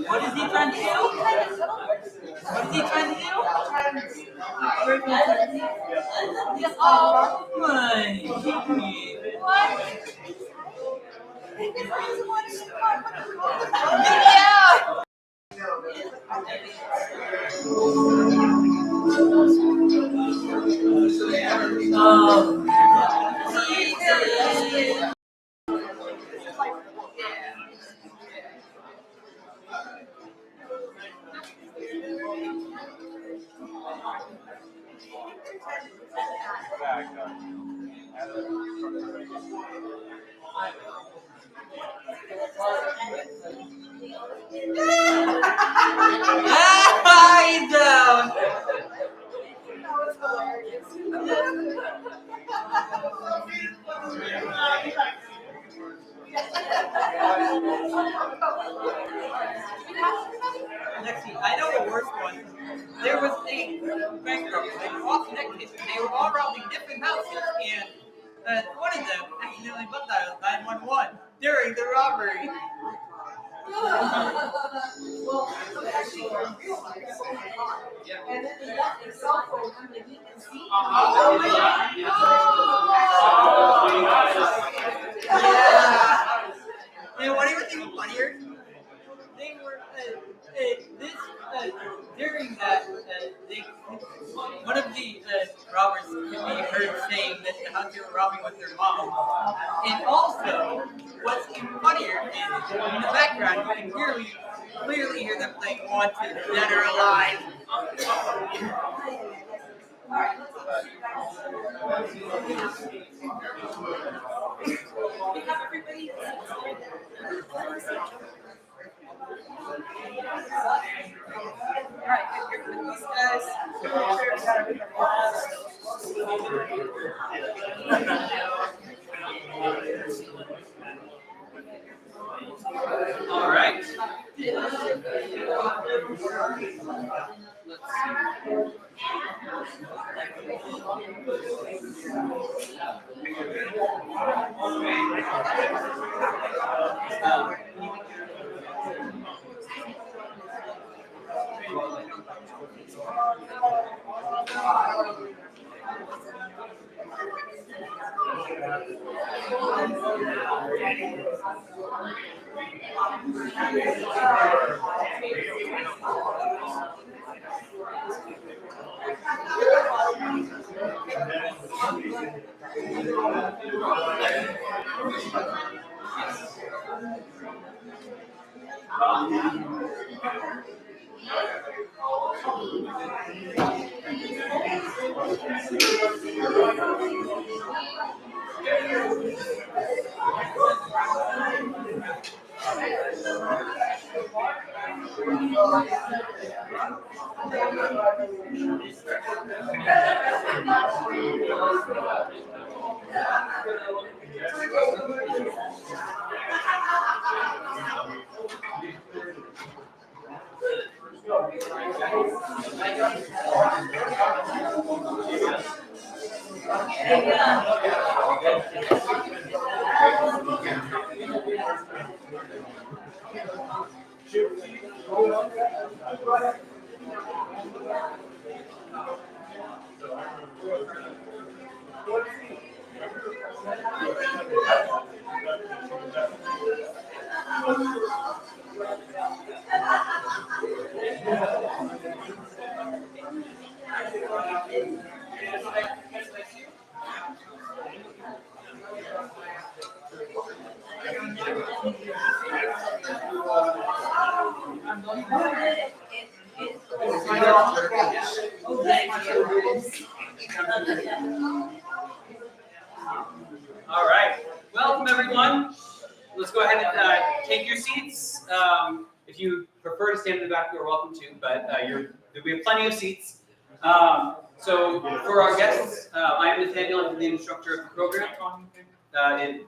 What is he trying to do? What is he trying to do? Oh my! Yeah! Oh, I down. Lexi, I know the worst one. There was a bankrupt. They walked in that kitchen. They were all robbing different houses, and one of them accidentally butt dialed 911 during the robbery. Yeah. And what do you think was funnier? They were this during that they one of the robbers can be heard saying that the house they were robbing was their mom. And also, what's even funnier is in the background you can clearly hear them playing Wanted, Dead or Alive. Alright, here come these guys. Alright. All right. Welcome, everyone. Let's go ahead and take your seats. If if you prefer to stand in the back, you're welcome to, but we have plenty of seats. So for our guests, I am Nathaniel. I'm the instructor of the program. It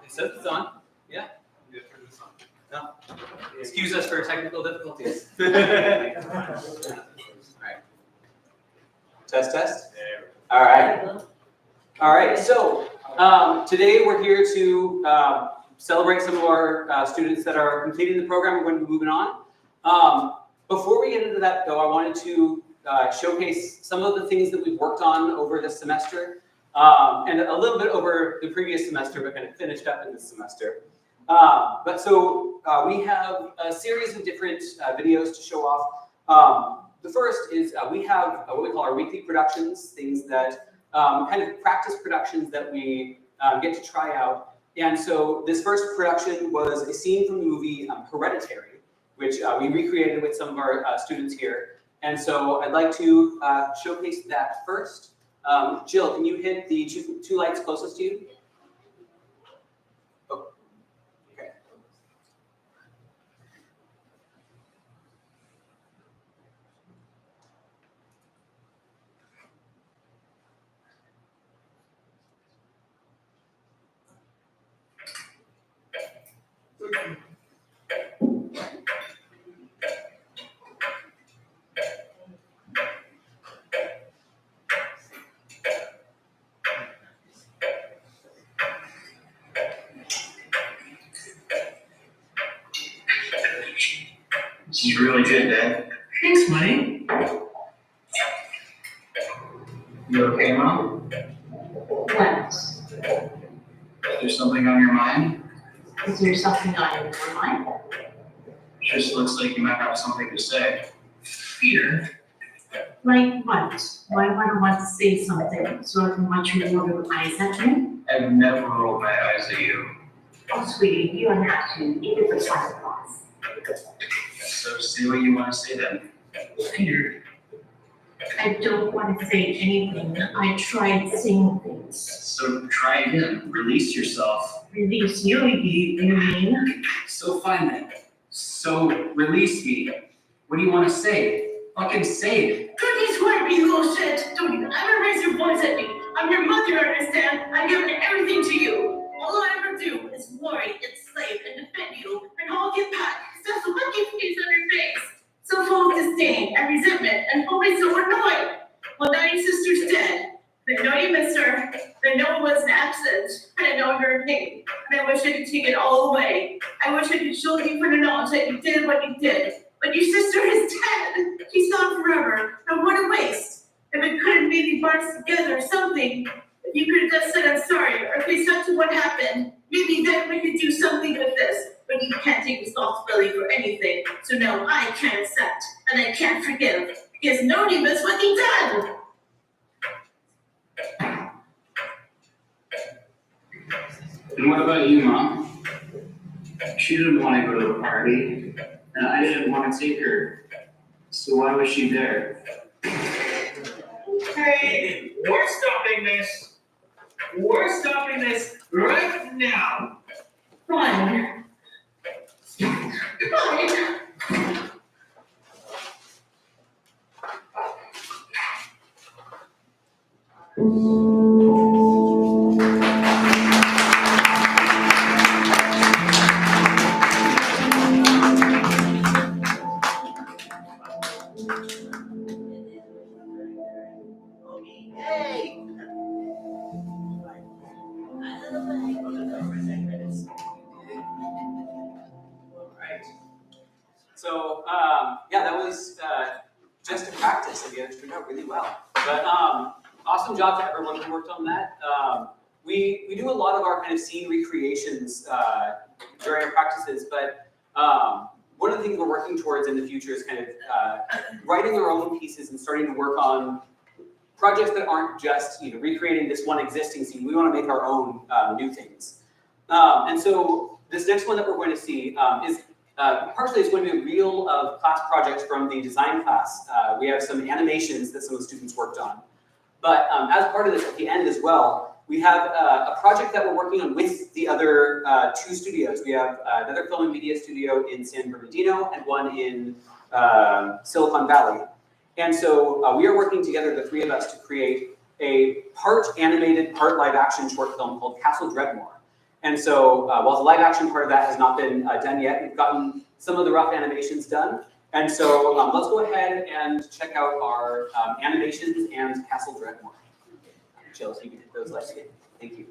says it's on. Yeah. No. Excuse us for technical difficulties. All right. Test. All right. All right. So today we're here to celebrate some of our students that are completing the program. We're going to be moving on. Before we get into that, though, I wanted to showcase some of the things that we've worked on over this semester, and a little bit over the previous semester, but kind of finished up in this semester. We have a series of different videos to show off. The first is we have what we call our weekly productions, things that kind of practice productions that we get to try out. And so this first production was a scene from the movie Hereditary, which we recreated with some of our students here. And so I'd like to showcase that first. Jill, can you hit the two lights closest to you? Oh, okay. This is really good, Dad. Thanks, buddy. You okay, Mom? What? Is there something on your mind? Is there something on your mind? Just looks like you might have something to say. Peter? Like what? Why would I want to say something? So I can watch you roll your eyes at me? I've never rolled my eyes at you. Oh, sweetie, you don't have to. Even for Santa Claus. So say what you want to say then. Peter, I don't want to say anything. I tried saying things. So try again. Release yourself. Release you mean? So fine then. So release me. What do you want to say? Fucking say it. Don't swear me, little shit. Don't you ever raise your voice at me. I'm your mother, understand? I've given everything to you. All I ever do is worry, enslave, and defend you, and all get back. That's the wicked face on your face. So full of disdain and resentment and always so annoyed. Well, now your sister's dead. I know you miss her. I know it was an accident. And I know you're in pain. And I wish I could take it all away. I wish I could shield you from the knowledge that you did what you did. But your sister is dead. She's gone forever. And what a waste. If it could have maybe brought us together or something, if you could have just said I'm sorry, or face up to what happened, maybe then we could do something with this. But you can't take responsibility for anything. So no, I can't accept, and I can't forgive, because nobody knows what he done. And what about you, Mom? She didn't want to go to the party, and I didn't want to take her. So why was she there? Hey, we're stopping this. We're stopping this right now. Fine. Fine. So yeah, that was just a practice. Again, it turned out really well. But awesome job to everyone who worked on that. We do a lot of our kind of scene recreations during our practices, but one of the things we're working towards in the future is kind of writing our own pieces and starting to work on projects that aren't just recreating this one existing scene. We want to make our own new things. And so this next one that we're going to see is partially it's going to be a reel of class projects from the design class. We have some animations that some of the students worked on. But as part of this at the end as well, we have a project that we're working on with the other 2 studios. We have another film and media studio in San Bernardino and one in Silicon Valley. And so we are working together, the 3 of us, to create a part animated, part live action short film called Castle Dreadmore. And so while the live action part of that has not been done yet, we've gotten some of the rough animations done. And so let's go ahead and check out our animations and Castle Dreadmore. Jill, so you can hit those lights again. Thank you.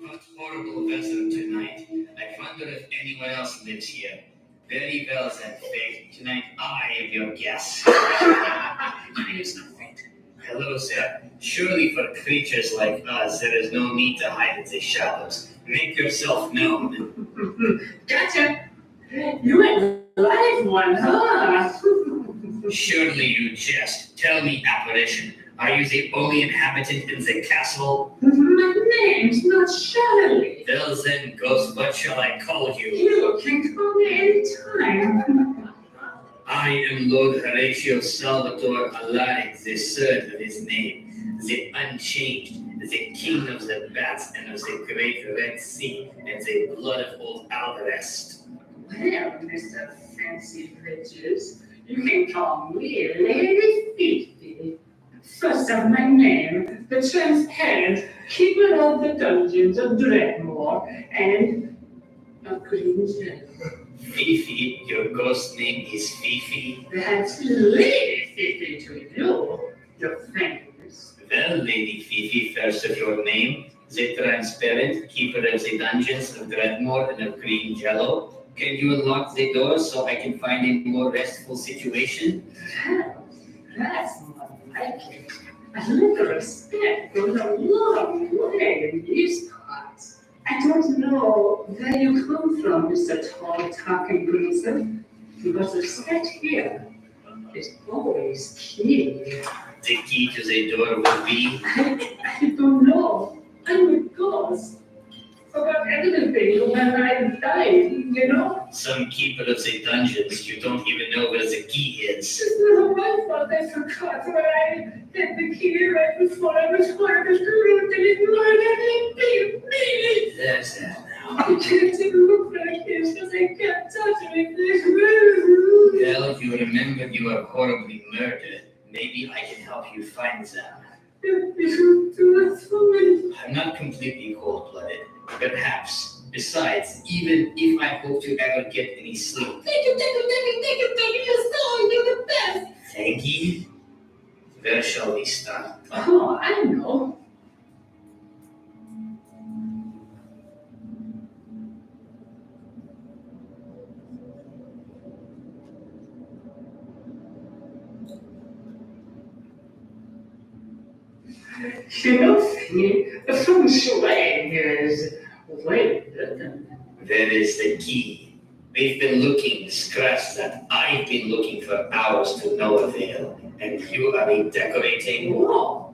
What horrible weather tonight. I wonder if anyone else lives here. Very well then, Fate. Tonight I am your guest. My name is not Fate. Hello, sir. Surely for creatures like us, there is no need to hide in the shadows. Make yourself known. Gotcha. You ain't live one, huh? Surely you jest. Tell me, apparition, are you the only inhabitant in the castle? My name's not Shirley. Well then, ghost, what shall I call you? You can call me anytime. I am Lord Horatio Salvatore Alaric, the third of his name, the Unchanged, the King of the Bats and of the Great Red Sea, and the blood of old Alvarez. Well, Mr. Fancy Bridges, you can call me Lady Fifi. First of my name, the transparent keeper of the dungeons of Dreadmore, and a green gem. Fifi, your ghost name is Fifi? That's Lady Fifi to you, your friends. Well, Lady Fifi, first of your name, the transparent keeper of the dungeons of Dreadmore and of Green Jello. Can you unlock the door so I can find a more restful situation? Well, that's more like it. A little respect goes a long way in these parts. I don't know where you come from, Mr. Tall Talking Bruiser, but respect here is always key. The key to the door will be... I don't know. I'm a ghost. Forgot everything when I died, you know? Some keeper of the dungeons, you don't even know where the key is. It's not my fault I forgot when I hit the key right before I was harvest root and it ignored me. There's that now. I didn't look like this because I kept touching it. Well, you remember you were horribly murdered. Maybe I can help you find them. You do it for me. I'm not completely cold-blooded. Perhaps. Besides, even if I hope to ever get any sleep. Thank you, you're the best. Thank you. Where shall we start? Oh, I know. You know, the feng shui is way different. There is the key. We've been looking, scratch that. I've been looking for hours to no avail. And you are redecorating. Whoa,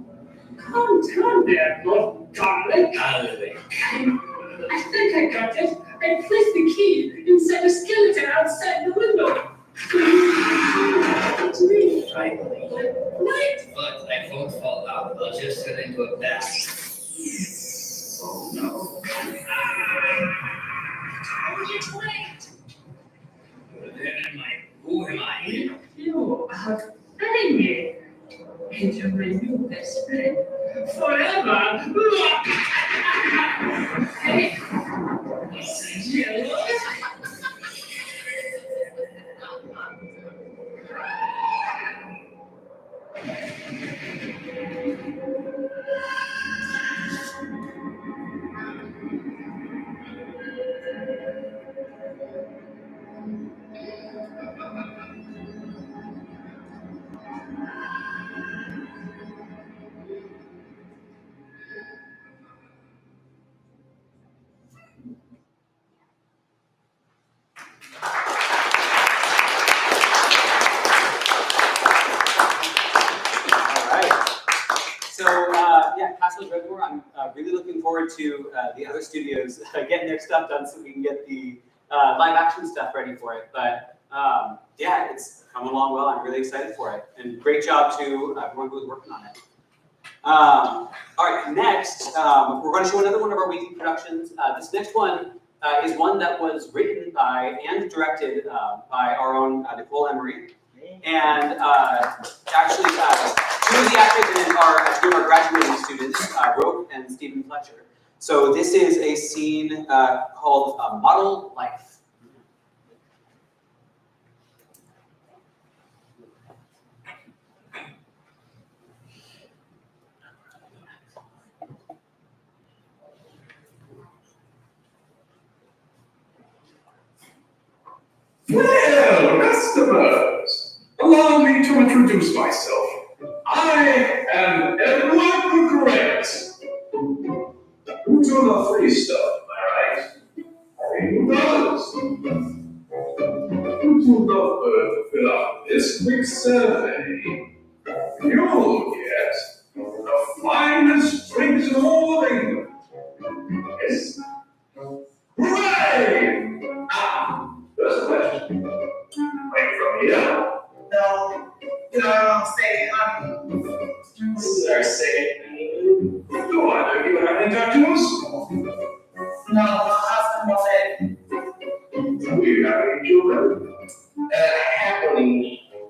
calm down there, Lord Garlic. Alaric. I think I got it. I placed the key inside a skeleton outside the window. It's me. Finally. What? But I won't fall out. I'll just turn into a bat. Oh no. Where am I? Who am I? You are Fanny. And you're my new best friend. Forever. Hey. Jello. the other studios getting their stuff done so we can get the live action stuff ready for it. But yeah, it's coming along well. I'm really excited for it. And great job to everyone who was working on it. All right, next, we're going to show another one of our weekly productions. This next one is one that was written by and directed by our own Nicole Emery. And actually, two of the actors in it are two of our graduating students, Rope and Stephen Fletcher. So this is a scene called Model Life. Well, customers, allow me to introduce myself. I am Edward the Great. Who do the free stuff, am I right? Who does? Who do the earth to fill out this quick survey? You'll get the finest drinks in all of England. Yes. Hooray! First question. Are you from here? No, say, Sir, say. Do I know you have any tattoos? no, my husband said, Do you have any children? Happily,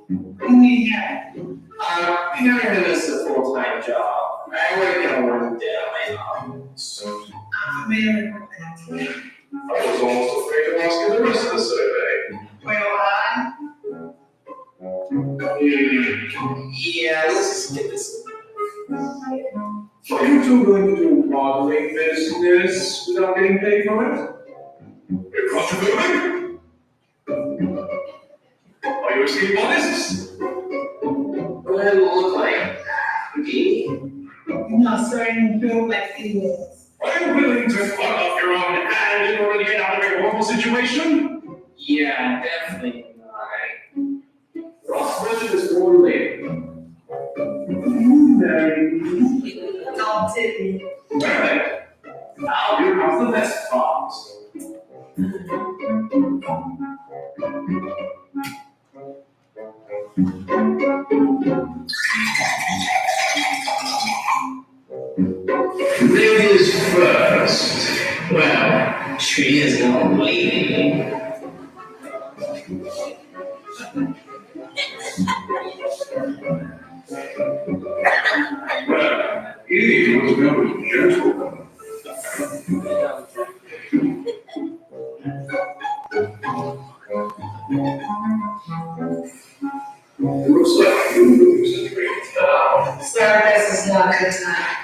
yeah, parenthood is a full-time job. I work at one day on my own. I'm married with that. I was almost afraid to ask you the rest of the survey. Well, Yeah, let's just get this. Are you two going to do modeling business without getting paid for it? You're contributing? Are you risking honest? Well, look like me. no, sir, you feel like females. Are you willing to fuck off your own hand in order to get out of a horrible situation? Yeah, definitely not. Ross Richard is more related. Don't tip me. Perfect. Now here comes the best part. Ladies first. Well, she is no lady. Well, he was very gentle. Looks like you lose the drink now. Sir, this is not a good time.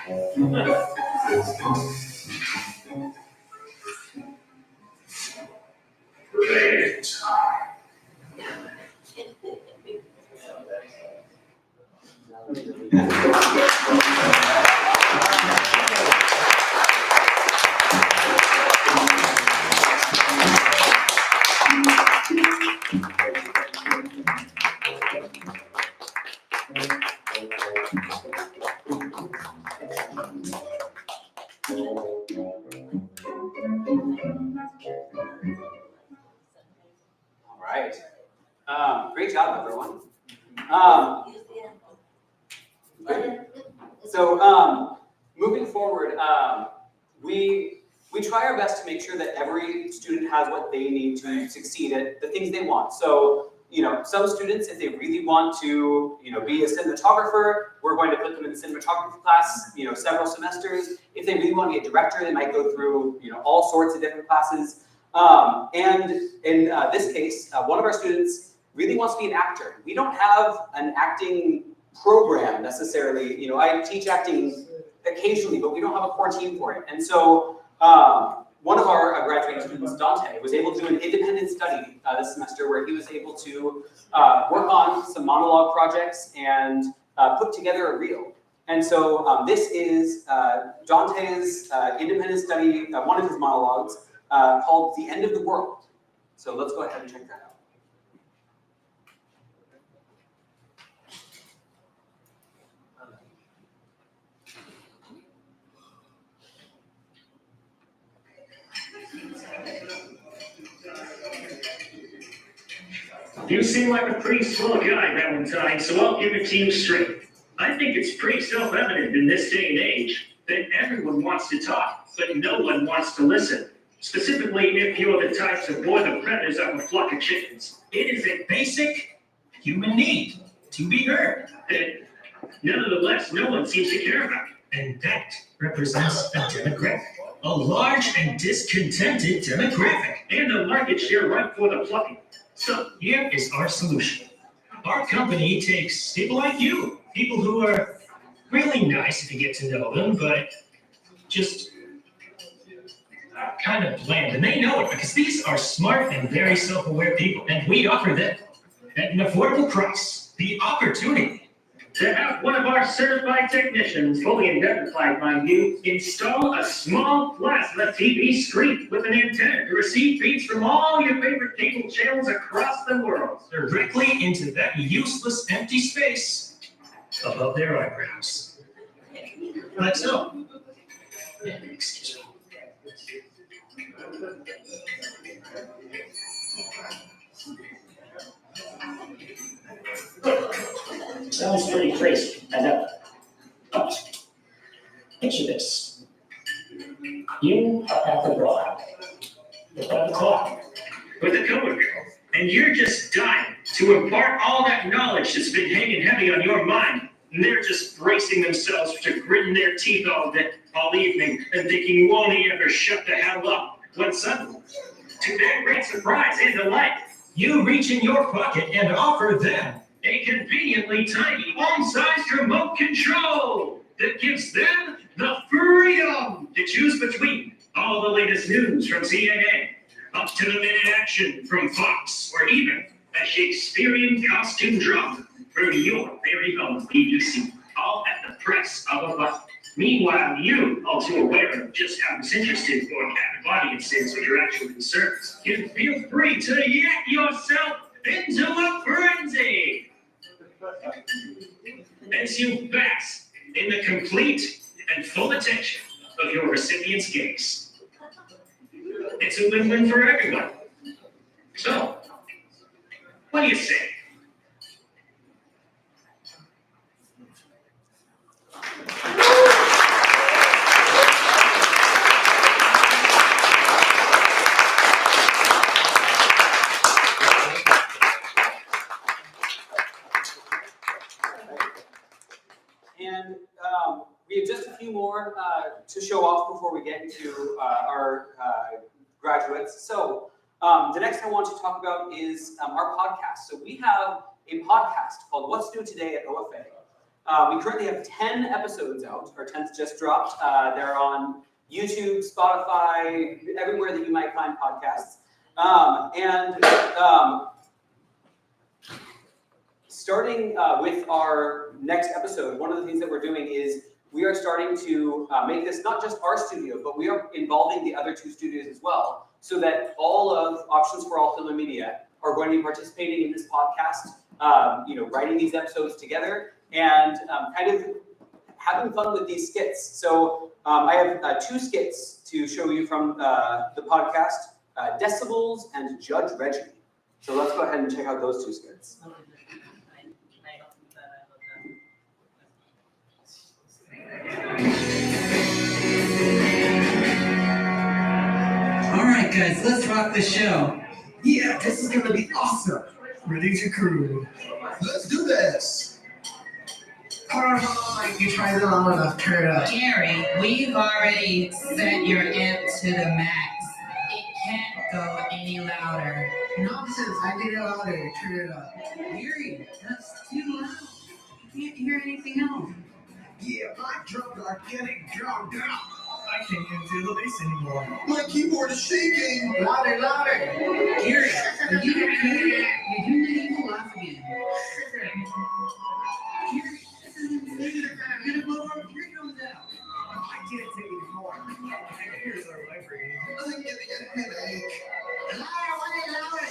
Related time. All right. Great job, everyone. So moving forward, we try our best to make sure that every student has what they need to succeed at the things they want. So, some students, if they really want to, be a cinematographer, we're going to put them in the cinematography class, several semesters. If they really want to be a director, they might go through, all sorts of different classes. And in this case, one of our students really wants to be an actor. We don't have an acting program necessarily. I teach acting occasionally, but we don't have a core team for it. And so one of our graduating students, Dante, was able to do an independent study this semester where he was able to work on some monologue projects and put together a reel. And so this is Dante's independent study, one of his monologues, called The End of the World. So let's go ahead and check that out. You seem like a pretty swell guy, Valentine, so I'll give it to you straight. I think it's pretty self-evident in this day and age that everyone wants to talk, but no one wants to listen. Specifically, if you're the types that bore the feathers of a flock of chickens. It is a basic human need to be heard that nevertheless no one seems to care about. And that represents a demographic. A large and discontented demographic. And a market share ripe for the plucking. So here is our solution. Our company takes people like you, people who are really nice if you get to know them, but just kind of bland. And they know it because these are smart and very self-aware people. And we offer them at an affordable price the opportunity to have one of our certified technicians, fully indemnified, mind you, install a small plasma TV screen with an antenna to receive feeds from all your favorite cable channels across the world, directly into that useless empty space above their eyebrows. Like so. Excuse me. Sounds pretty crazy, I know. But picture this. You are at the bar. You're at the club. With a coworker, and you're just dying to impart all that knowledge that's been hanging heavy on your mind. And they're just bracing themselves to gritting their teeth all evening and thinking, won't he ever shut the hell up? When suddenly, to their great surprise and delight, you reach in your pocket and offer them a conveniently tiny, home-sized remote control that gives them the freedom to choose between all the latest news from CNN, up-to-the-minute action from Fox, or even a Shakespearean costume drama from your very own BBC, all at the press of a button. Meanwhile, you, all too aware of just how disinterested your captive audience is with your actual concerns, can feel free to yak yourself into a frenzy as you bask in the complete and full attention of your recipient's gaze. It's a win-win for everyone. So, what do you say? And we have just a few more to show off before we get into our graduates. So the next I want to talk about is our podcast. So we have a podcast called What's New Today at OFA. We currently have 10 episodes out. Our 10th just dropped. They're on YouTube, Spotify, everywhere that you might find podcasts. Starting with our next episode, one of the things that we're doing is we are starting to make this not just our studio, but we are involving the other two studios as well, so that all of Options for All Film and Media are going to be participating in this podcast, writing these episodes together and kind of having fun with these skits. So I have two skits to show you from the podcast, Decibels and Judge Reggie. So let's go ahead and check out those two skits. Alright guys, let's rock the show. Yeah, this is gonna be awesome. Ready to cruise. Let's do this. Alright, you tried it long enough, turn it up. Gary, we've already set your amp to the max. It can't go any louder. Nonsense, I did it louder, turn it up. Gary, that's too loud. You can't hear anything else. Yeah, my drums are getting drowned out. I can't even feel the bass anymore. My keyboard is shaking. Louder, louder. Gary, are you okay? You're doing the evil laugh again. Gary, this is insane. I'm gonna blow our eardrums out. I can't take it anymore. My ears are vibrating. I'm getting a headache. Louder, louder.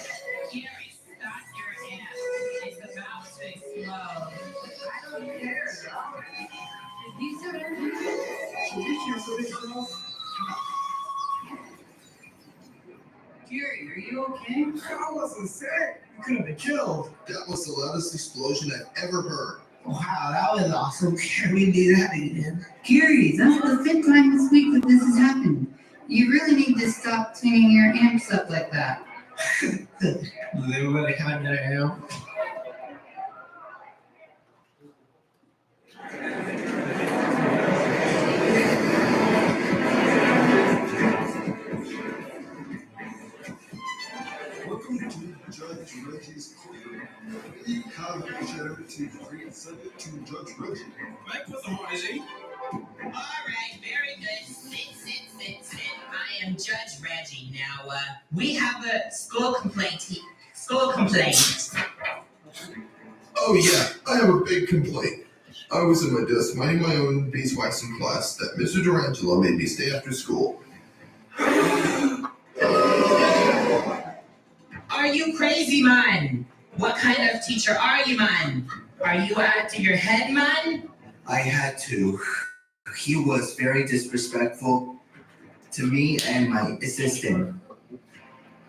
Gary, stop your amp. It's about to explode. I don't care. These are Curie, are you okay? I wasn't sick. You could have been killed. That was the loudest explosion I've ever heard. Wow, that was awesome. We need that again. Curie, that's the 5th time this week that this has happened. You really need to stop tuning your amps up like that. They would have had that amp. Welcome to Judge Reggie's Courtroom. We have the charity free and send it to Judge Reggie. Mike with the Moisey. Alright, very good. Sit. I am Judge Reggie. Now, we have a school complaint. Oh yeah, I have a big complaint. I was in my desk minding my own beeswax in class that Mr. Durangelo made me stay after school. Are you crazy, man? What kind of teacher are you, man? Are you out of your head, man? I had to. He was very disrespectful to me and my assistant.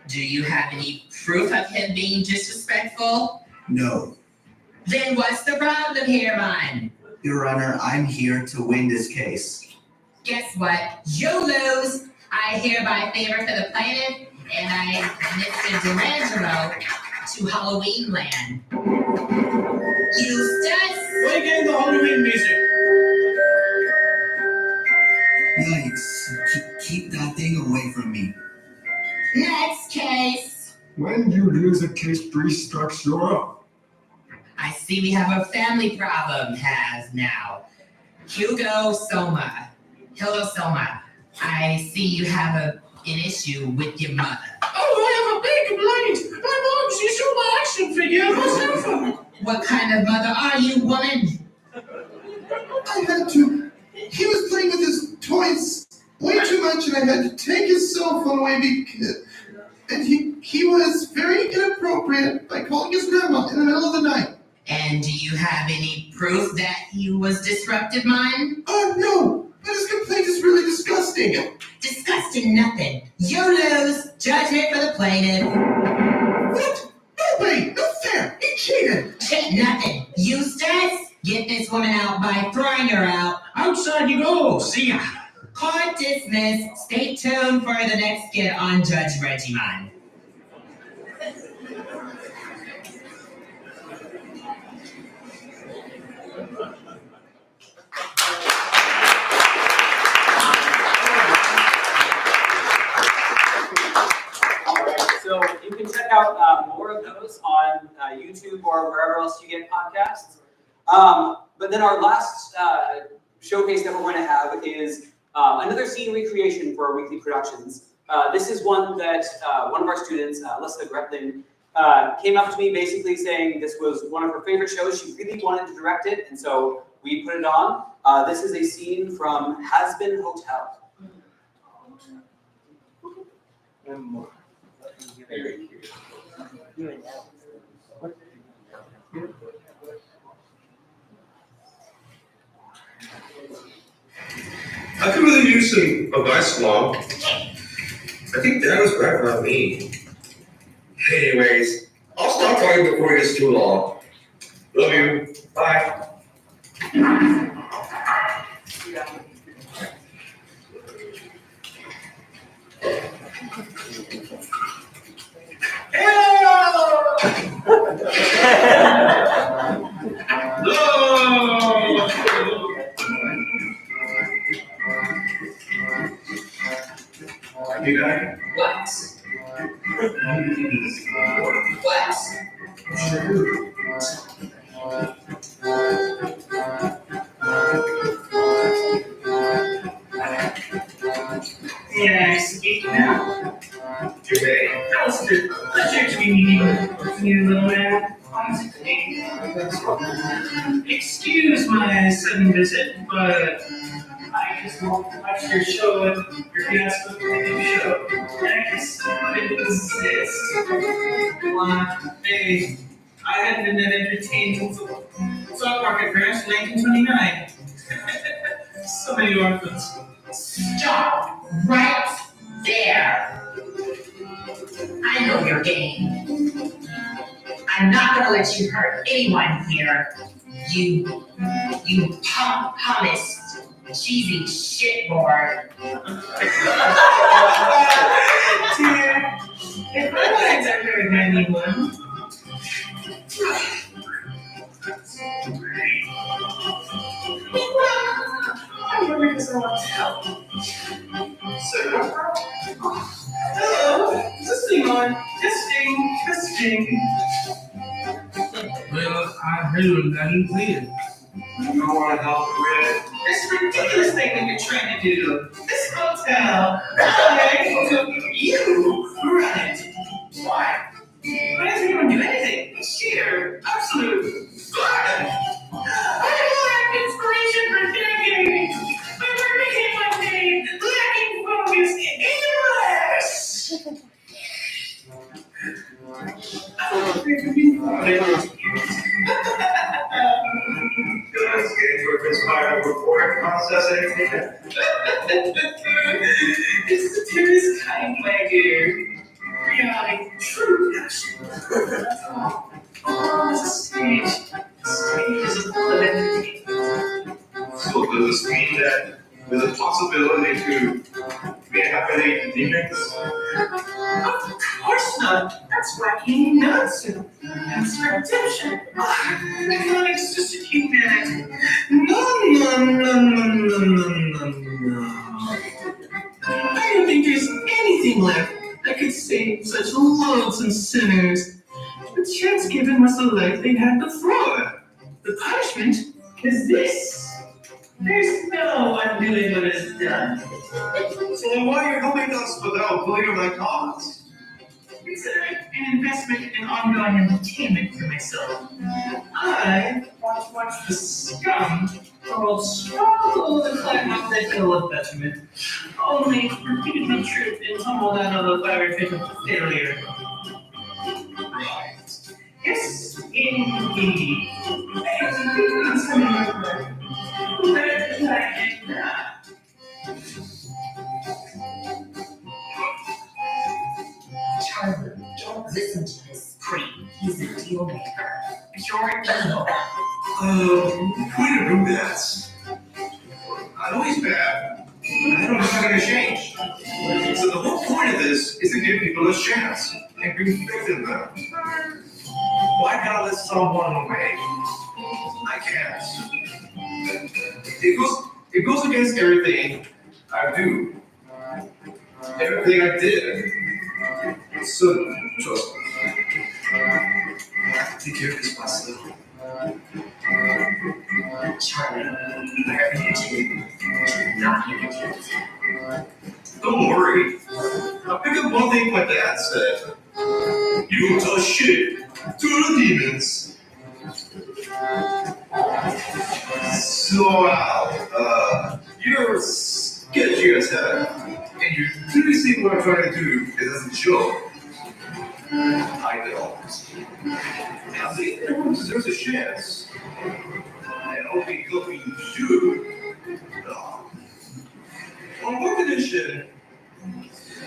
Do you have any proof of him being disrespectful? No. Then what's the problem here, man? Your Honor, I'm here to win this case. Guess what? You lose. I hereby favor for the plaintiff, and I Mr. Durangelo to Halloween Land. Eustace! Play again the Halloween music. Yikes. Keep that thing away from me. Next case. When you lose a case, please start sure. I see we have a family problem has now. Hugo Soma. I see you have an issue with your mother. Oh, I have a big complaint. My mom, she stole my action figure on my cell phone. What kind of mother are you, woman? I had to. He was playing with his toys way too much, and I had to take his cell phone away because. And he was very inappropriate by calling his grandma in the middle of the night. And do you have any proof that he was disruptive, man? Oh, no. But his complaint is really disgusting. Disgusting nothing. You lose. Judgment for the plaintiff. What? No way. Not fair. He cheated. Shit, nothing. Eustace, get this woman out by throwing her out. Outside you go. See ya. Court dismissed. Stay tuned for the next skit on Judge Reggie, man. So you can check out more of those on YouTube or wherever else you get podcasts. But then our last showcase that we're going to have is another scene recreation for our weekly productions. This is one that one of our students, Alyssa Gretlin, came up to me basically saying this was one of her favorite shows. She really wanted to direct it, and so we put it on. This is a scene from Has Been Hotel. I could really use some advice, Mom. I think Dad was right about me. Anyways, I'll stop talking before it gets too long. Love you. Bye. You got it? What? Yes, eat now. Today, Alistair, pleasure to be meeting with you, little man. Excuse my sudden visit, but I just want to watch your show and your guest with the new show. I just couldn't resist. Hey, I hadn't been that entertained since the stock market crashed in 1929. So many orphans. Stop right there. I know your game. I'm not gonna let you hurt anyone here. You hummus cheesy shitboard. Dear, if I wanted to hurt anyone, I'm here because I want to help. So, hello, testing on, testing. Well, I heard that you clear. I want to help with this ridiculous thing that you're trying to do. This hotel. Okay, so you run it. Why? Why doesn't anyone do anything? Sheer, absolute fun. I have inspiration for decades. My work became one day lacking focus in Let's get into a conspired report processing. It's the dearest kind way here. Reality, true action. It's a stage. A stage is full of entertainment. So does this mean that there's a possibility to rehabilitate demons? Of course not. That's wacky nonsense. That's redemption. I can't execute that. No. I don't think there's anything left that could save such loathsome sinners. The chance given was the life they had before. The punishment is this. There's no undoing what is done. So why are you helping us without pulling on my cause? Consider it an investment in ongoing entertainment for myself. I want to watch the scum world struggle to climb up that hill of betterment, only for repeatedly tripped and tumbled out of the fiery pit of failure. Right. Yes, indeed. I have been something like that. But I did not. Charlie, don't listen to this creep. He's a deal maker. Pure evil. We don't do that. I know he's bad. I don't know how to change. So the whole point of this is to give people a chance and bring faith in them. Why can't I let someone away? I can't. It goes against everything I do. Everything I did. So trust me. Take care of this myself. Charlie, whatever you do not be ridiculous. Don't worry. I'll pick up one thing my dad said. You don't tell shit to the demons. So Al, you're sketchy as hell. And you clearly see what I'm trying to do is as a joke. I don't. I think everyone deserves a chance. And I'll be helping you. On one condition,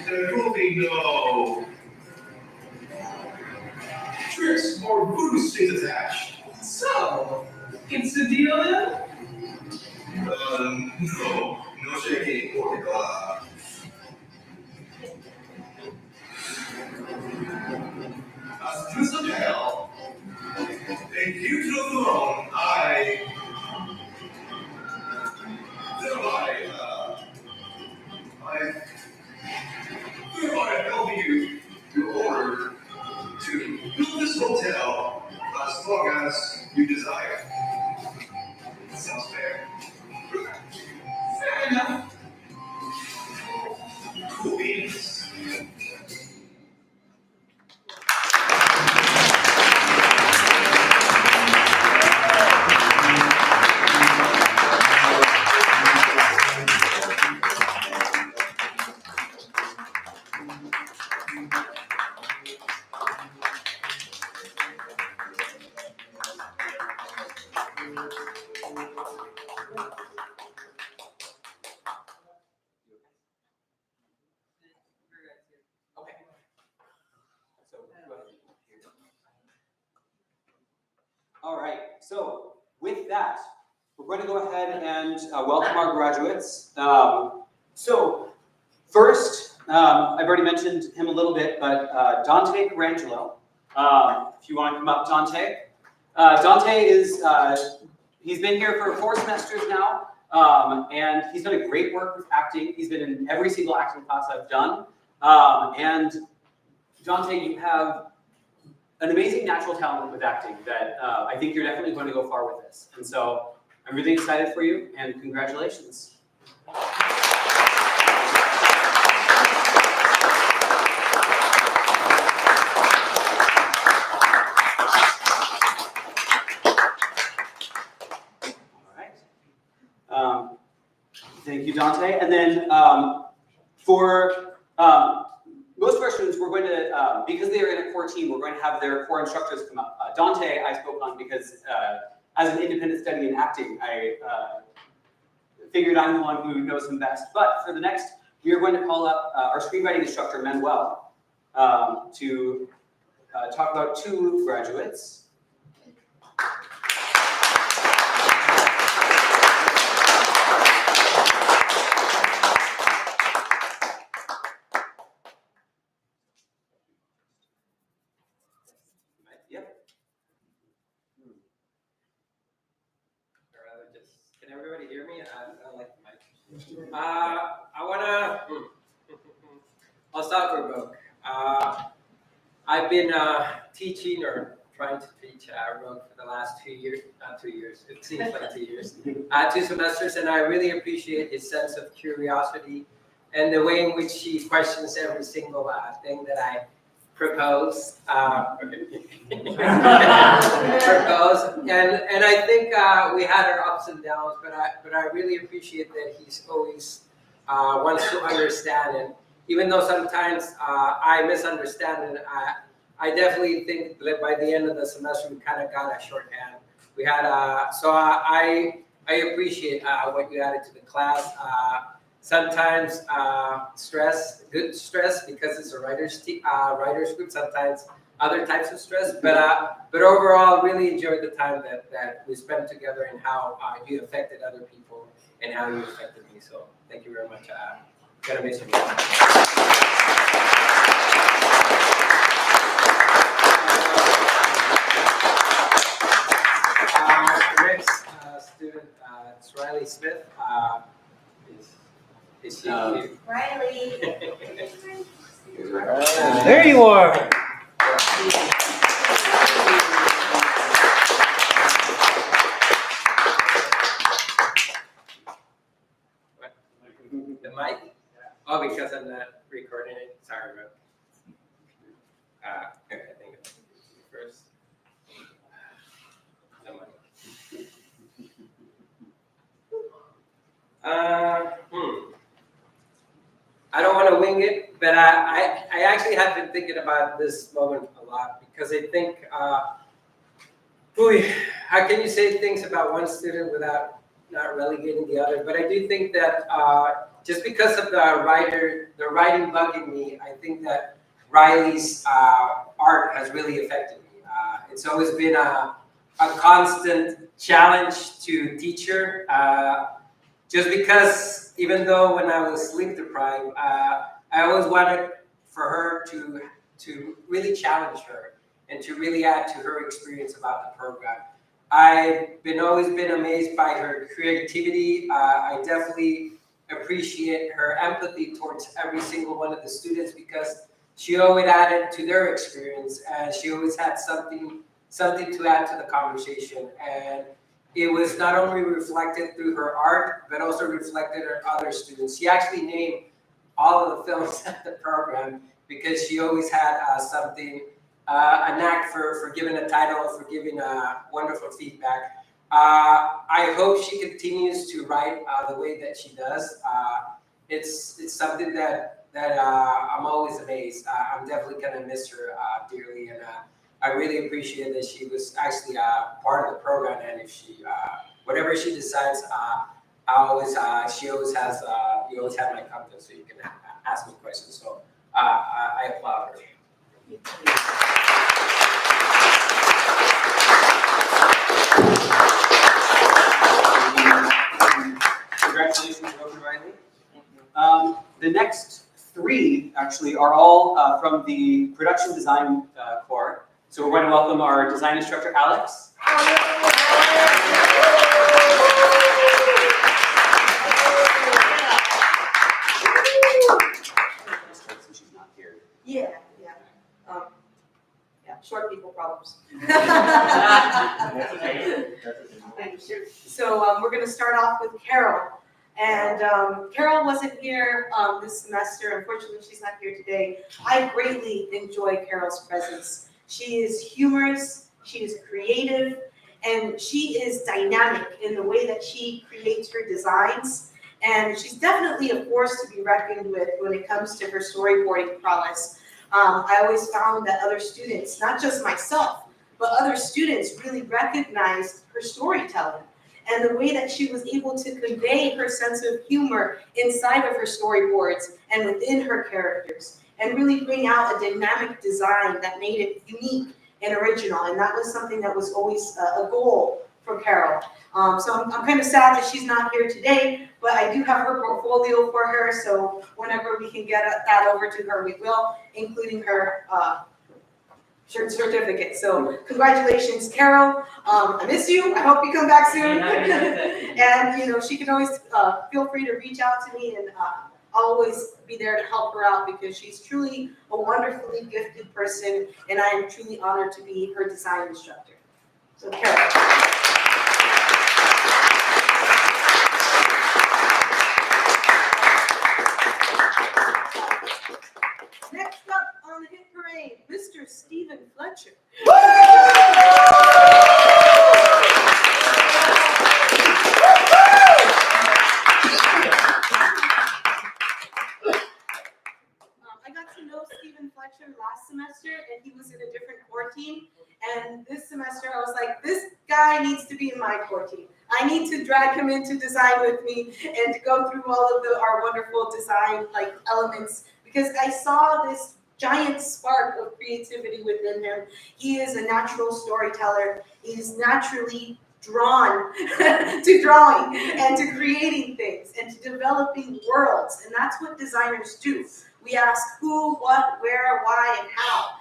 there will be no tricks or voodoo strings attached. So, it's a deal then? No shaking or as Prince of Hell, and you to the throne, I hereby help you in order to build this hotel as long as you desire. Sounds fair. Fair enough. All right, so with that, we're going to go ahead and welcome our graduates. So first, I've already mentioned him a little bit, but Dante Garangelo. If you want to come up, Dante. Dante is, he's been here for 4 semesters now, and he's done a great work with acting. He's been in every single acting class I've done. And Dante, you have an amazing natural talent with acting that I think you're definitely going to go far with this. And so I'm really excited for you, and congratulations. Thank you, Dante. And then for most of our students, we're going to, because they are in a core team, we're going to have their core instructors come up. Dante, I spoke on because as an independent study in acting, I figured I'm the one who knows him best. But for the next, we are going to call up our screenwriting instructor, Manuel, to talk about 2 graduates. Can everybody hear me? I like the mic. I wanna. I'll start with Rogue. I've been teaching or trying to teach Rogue for the last 2 years. Not 2 years. It seems like 2 years. 2 semesters, and I really appreciate his sense of curiosity and the way in which he questions every single thing that I propose. Propose, and I think we had our ups and downs, but I really appreciate that he's always wants to understand, and even though sometimes I misunderstand, and I definitely think that by the end of the semester we kind of got a shorthand. We had so I appreciate what you added to the class. Sometimes good stress because it's a writers group. Sometimes other types of stress, but overall, really enjoyed the time that we spent together and how you affected other people and how you affected me. So thank you very much. Gonna miss you. Next student, it's Riley Smith. Is she here? Riley. There you are. What? The mic? Oh, because I'm not recording it. Sorry, bro. Here, I think it's first. The mic. I don't want to wing it, but I actually have been thinking about this moment a lot because I think, how can you say things about one student without not relegating the other? But I do think that just because of the writing bug in me, I think that Riley's art has really affected me. It's always been a constant challenge to teach her. Just because, even though when I was sleep deprived, I always wanted for her to really challenge her and to really add to her experience about the program. I've always been amazed by her creativity. I definitely appreciate her empathy towards every single one of the students because she always added to their experience and she always had something to add to the conversation. And it was not only reflected through her art, but also reflected in other students. She actually named all of the films at the program because she always had a knack for giving a title, for giving wonderful feedback. I hope she continues to write the way that she does. It's something that I'm always amazed. I'm definitely gonna miss her dearly, and I really appreciate that she was actually part of the program, and if she, whatever she decides, she always has, you always have my confidence, so you can ask me questions. So I applaud her. actually are all from the production design core. So we're going to welcome our design instructor, Alex. Yeah. Short people problems. So we're going to start off with Carol. And Carol wasn't here this semester. Unfortunately, she's not here today. I greatly enjoy Carol's presence. She is humorous, she is creative, and she is dynamic in the way that she creates her designs. And she's definitely a force to be reckoned with when it comes to her storyboarding prowess. I always found that other students, not just myself, but other students really recognized her storytelling and the way that she was able to convey her sense of humor inside of her storyboards and within her characters, and really bring out a dynamic design that made it unique and original. And that was something that was always a goal for Carol. So I'm kind of sad that she's not here today, but I do have her portfolio for her, so whenever we can get that over to her, we will, including her certificate. So congratulations, Carol. I miss you. I hope you come back soon. And she can always feel free to reach out to me, and I'll always be there to help her out because she's truly a wonderfully gifted person, and I am truly honored to be her design instructor. So Carol. Next up on the hit parade, Mr. Stephen Fletcher. I got to know Stephen Fletcher last semester, and he was in a different core team. And this semester, I was like, this guy needs to be in my core team. I need to drag him into design with me and to go through all of our wonderful design elements, because I saw this giant spark of creativity within him. He is a natural storyteller. He's naturally drawn to drawing and to creating things and to developing worlds. And that's what designers do. We ask who, what, where, why, and how.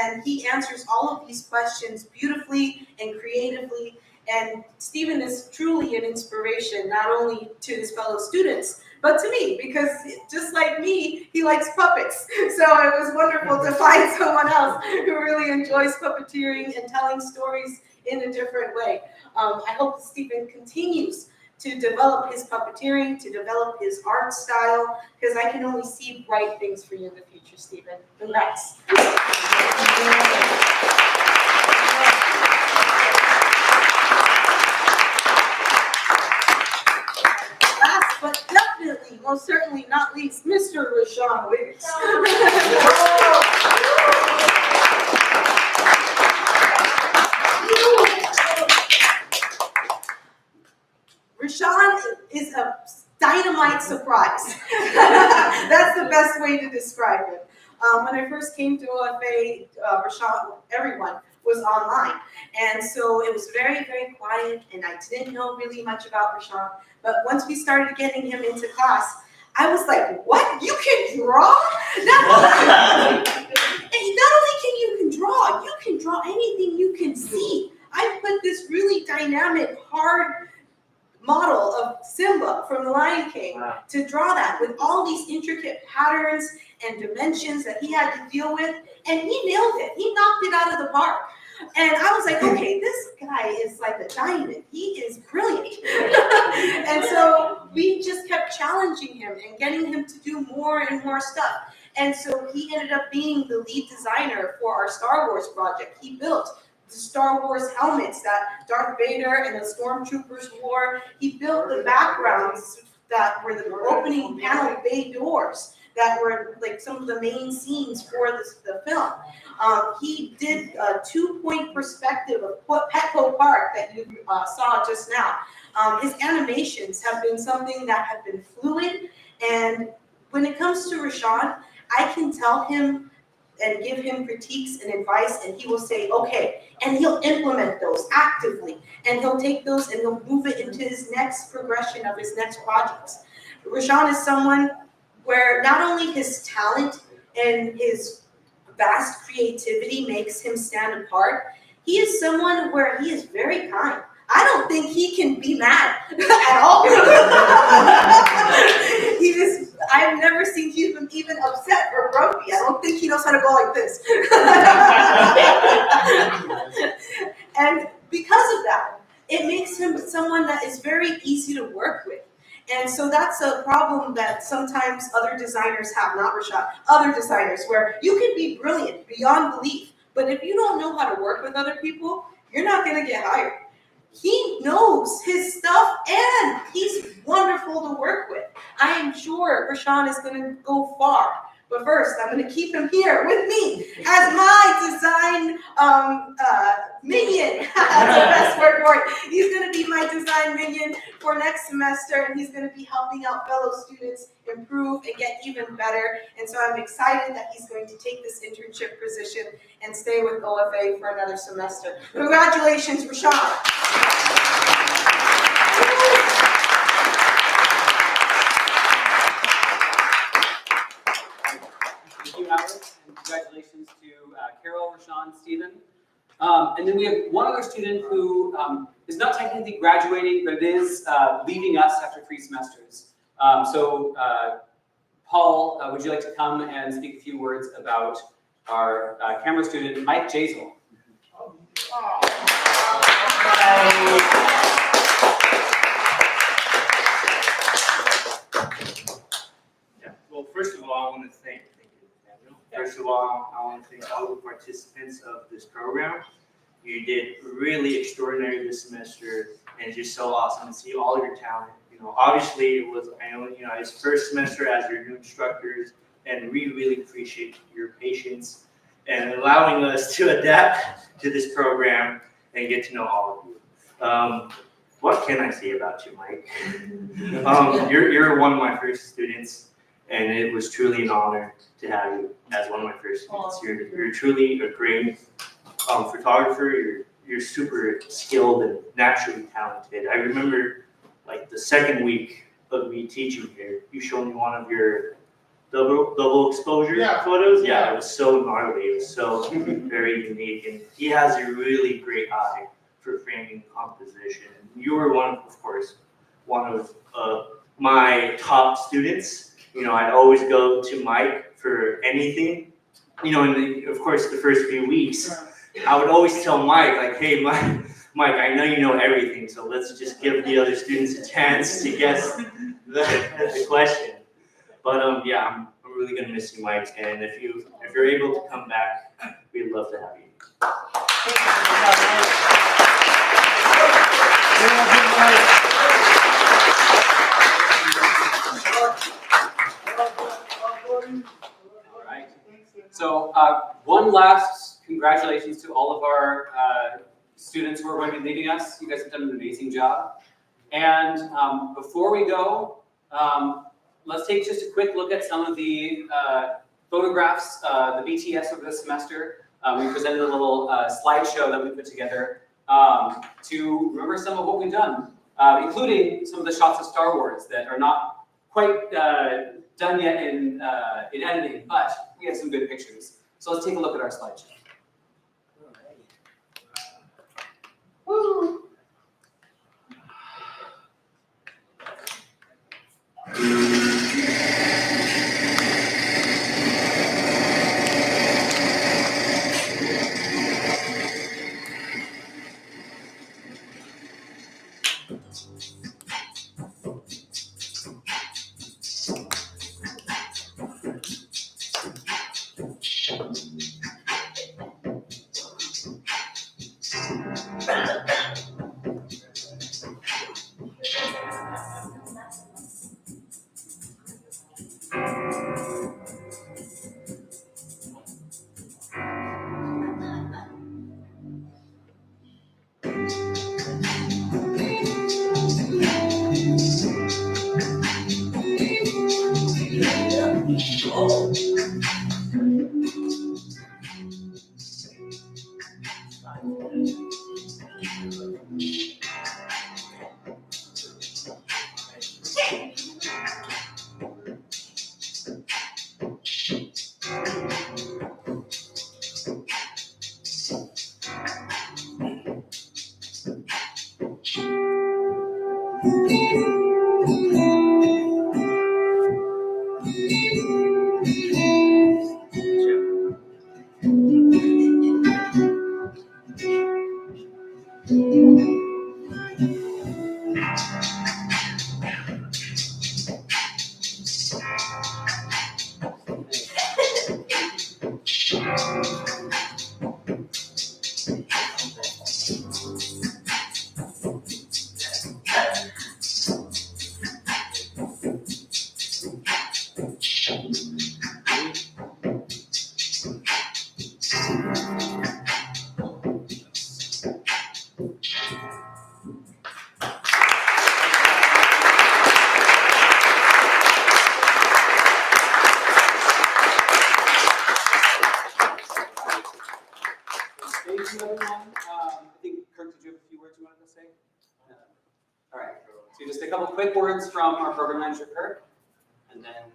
And he answers all of these questions beautifully and creatively. And Stephen is truly an inspiration, not only to his fellow students, but to me, because just like me, he likes puppets. So it was wonderful to find someone else who really enjoys puppeteering and telling stories in a different way. I hope Stephen continues to develop his puppeteering, to develop his art style, because I can only see bright things for you in the future, Stephen. Congrats. Last but definitely, most certainly not least, Mr. Rashawn Wiggs. Rashawn is a dynamite surprise. That's the best way to describe him. When I first came to OFA, Rashawn, everyone was online. And so it was very, very quiet, and I didn't know really much about Rashawn. But once we started getting him into class, I was like, what? You can draw? Not only can you draw anything you can see. I put this really dynamic, hard model of Simba from The Lion King to draw that with all these intricate patterns and dimensions that he had to deal with, and he nailed it. He knocked it out of the park. And I was like, okay, this guy is like a diamond. He is brilliant. And so we just kept challenging him and getting him to do more and more stuff. And so he ended up being the lead designer for our Star Wars project. He built the Star Wars helmets that Darth Vader and the stormtroopers wore. He built the backgrounds that were the opening panel bay doors that were like some of the main scenes for the film. He did a 2-point perspective of Petco Park that you saw just now. His animations have been something that have been fluid, and when it comes to Rashawn, I can tell him and give him critiques and advice, and he will say, okay, and he'll implement those actively, and he'll take those and he'll move it into his next progression of his next projects. Rashawn is someone where not only his talent and his vast creativity makes him stand apart. He is someone where he is very kind. I don't think he can be mad at all. I've never seen him even upset or grumpy. I don't think he knows how to go like this. And because of that, it makes him someone that is very easy to work with. And so that's a problem that sometimes other designers have, not Rashad, other designers, where you can be brilliant beyond belief, but if you don't know how to work with other people, you're not going to get hired. He knows his stuff and he's wonderful to work with. I am sure Rashawn is going to go far. But first, I'm going to keep him here with me as my design minion. That's the best word for it. He's going to be my design minion for next semester, and he's going to be helping out fellow students improve and get even better. And so I'm excited that he's going to take this internship position and stay with OFA for another semester. Congratulations, Rashawn. Thank you, Alex, and congratulations to Carol, Rashawn, Stephen. And then we have one other student who is not technically graduating, but is leaving us after 3 semesters. Paul, would you like to come and speak a few words about our camera student, Mike Jazel? Well, first of all, I want to thank you, Daniel. First of all, I want to thank all the participants of this program. You did really extraordinary this semester, and it's just so awesome to see all of your talent. You know, obviously it was, it's first semester as your new instructors, and we really appreciate your patience and allowing us to adapt to this program and get to know all of you. What can I say about you, Mike? You're one of my first students. And it was truly an honor to have you as one of my first students. You're truly a great photographer. You're super skilled and naturally talented. I remember like the second week of me teaching here, you showed me one of your double exposure photos. Yeah, it was so gnarly. It was so very unique. And he has a really great eye for framing composition. You were one of my top students. You know, I'd always go to Mike for anything. You know, of course, the first few weeks, I would always tell Mike, like, hey, Mike, I know you know everything, so let's just give the other students a chance to guess the question. But yeah, I'm really gonna miss you, Mike. And if you're able to come back, we'd love to have you. All right. So one last congratulations to all of our students who are going to be leaving us. You guys have done an amazing job. And before we go, let's take just a quick look at some of the photographs, the BTS over this semester. We presented a little slideshow that we put together to remember some of what we've done, including some of the shots of Star Wars that are not quite done yet in editing, but we have some good pictures. So let's take a look at our slideshow. Woo! Thank you, everyone. I think, Kirk, did you have a few words you wanted to say? All right, so just a couple quick words from our program manager, Kirk, and then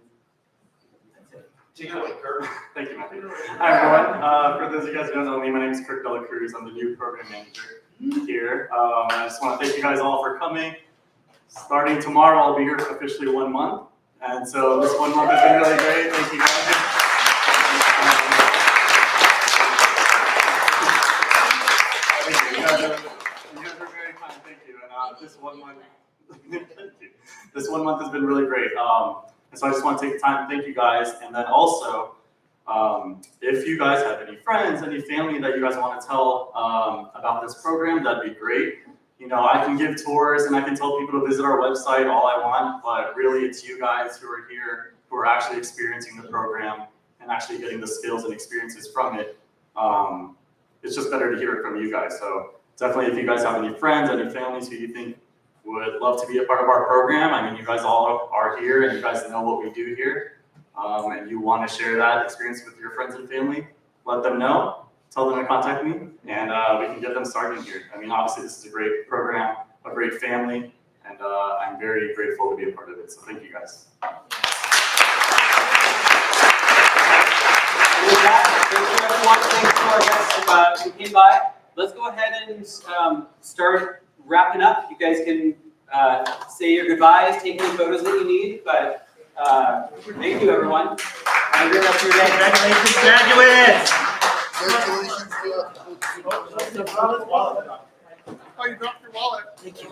that's it. Take it away, Kirk. Thank you, Matthew. Hi, everyone. For those of you guys who don't know me, my name is Kirk Dela Cruz. I'm the new program manager here. I just want to thank you guys all for coming. Starting tomorrow, I'll be here for officially 1 month. And so this 1 month has been really great. Thank you guys. You guys are very kind. Thank you. And this 1 month, thank you. This 1 month has been really great. And so I just want to take time to thank you guys. And then also, if you guys have any friends, any family that you guys want to tell about this program, that'd be great. You know, I can give tours and I can tell people to visit our website all I want, but really it's you guys who are here, who are actually experiencing the program and actually getting the skills and experiences from it. It's just better to hear it from you guys. So definitely if you guys have any friends, any families who you think would love to be a part of our program, I mean, you guys all are here and you guys know what we do here. And you want to share that experience with your friends and family, let them know. Tell them to contact me, and we can get them started here. I mean, obviously, this is a great program, a great family, and I'm very grateful to be a part of it. So thank you, guys. With that, thank you, everyone. Thanks to our guests who came by. Let's go ahead and start wrapping up. You guys can say your goodbyes, take any photos that you need, but thank you, everyone. Have a great rest of your day. Congratulations, graduates! Congratulations. Oh, you dropped your wallet. Thank you.